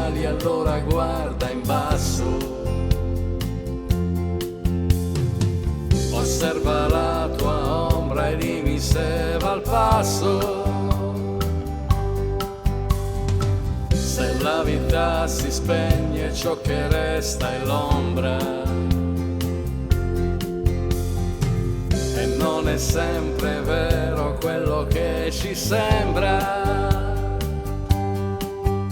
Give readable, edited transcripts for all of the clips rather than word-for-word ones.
ali, allora guarda in basso. Osserva la tua ombra e dimmi se va al passo. Se la vita si spegne, ciò che resta è l'ombra. E non è sempre vero quello che ci sembra.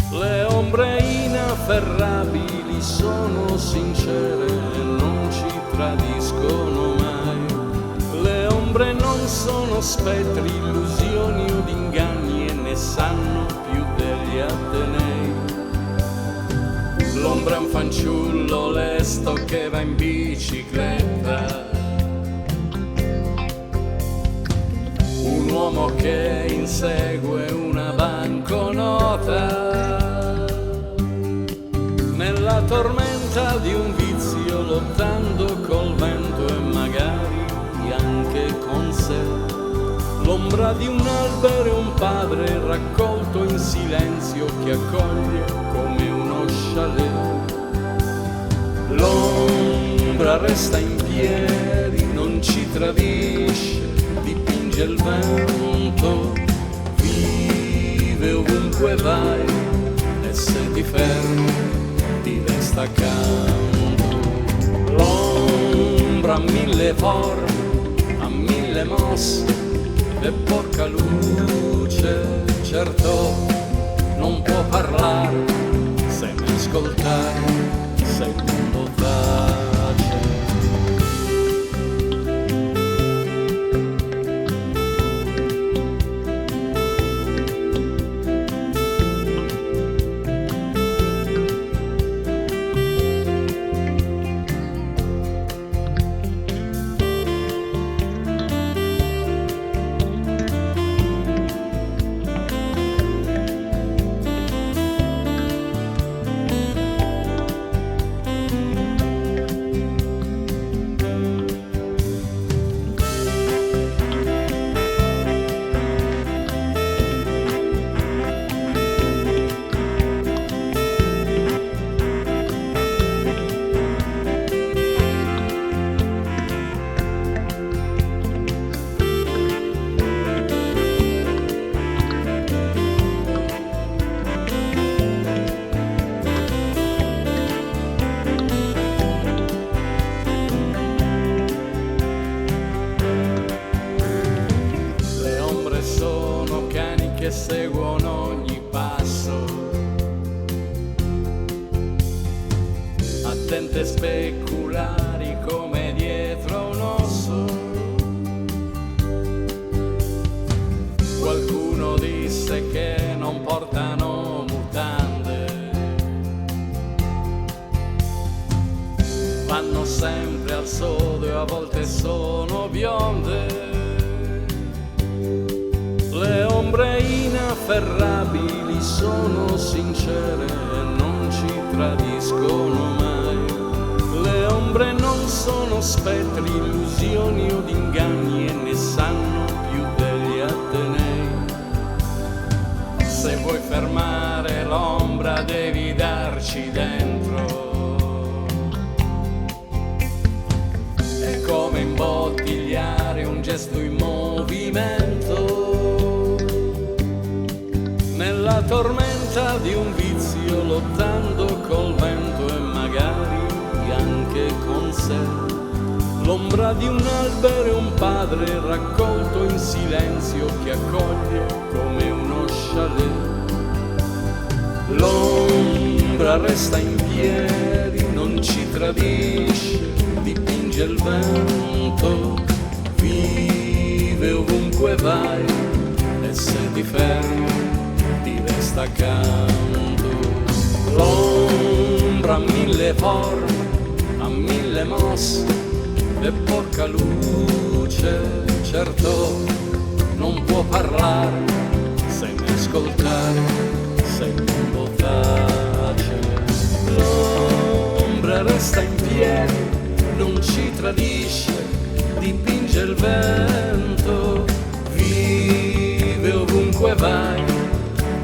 Le ombre inafferrabili sono sincere e non ci tradiscono mai. Le ombre non sono spettri, illusioni o inganni e ne sanno più degli atenei. L'ombra è un fanciullo lesto che va in bicicletta, un uomo che insegue una banconota, nella tormenta di un vizio, lottando col vento e magari anche con sé. L'ombra di un albero e un padre raccolto in silenzio che accoglie come uno chalet. L'ombra resta in piedi, non ci tradisce, dipinge il vento, vive ovunque vai e se ti fermi ti resta accanto. L'ombra ha mille forme, ha mille mosse e porca luce, certo non può parlare, se mi ascoltare sei un mondo tace. Che seguono ogni passo, attente speculari come dietro un osso. Qualcuno disse che non portano mutande, vanno sempre al sodo e a volte sono bionde. Le ombre inafferrabili sono sincere e non ci tradiscono mai. Le ombre non sono spettri, illusioni o inganni e ne sanno più degli atenei. Se vuoi fermare l'ombra devi darci dentro. È come imbottigliare un gesto in movimento, nella tormenta di un vizio, lottando col vento e magari anche con sé. L'ombra di un albero e un padre raccolto in silenzio che accoglie come uno chalet. L'ombra resta in piedi, non ci tradisce, dipinge il vento, vive ovunque vai e se ti fermi ti resta accanto. L'ombra ha mille forme, ha mille mosse e porca luce, certo non può parlare, se mi ascoltare sei un mondo tace. L'ombra resta in piedi, non ci tradisce, dipinge il vento, vive ovunque vai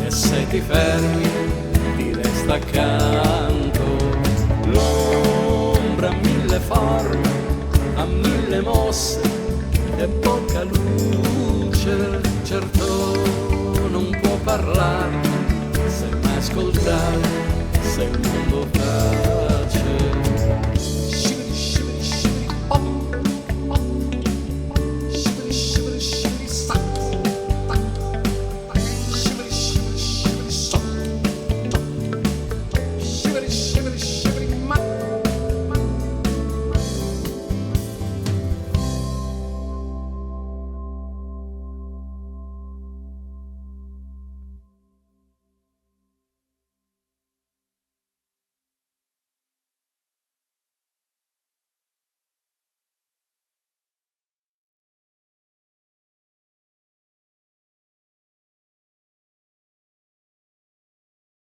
e se ti fermi ti resta sta accanto. L'ombra ha mille forme, ha mille mosse e poca luce, certo non può parlare, se mai ascoltare, se il mondo fa.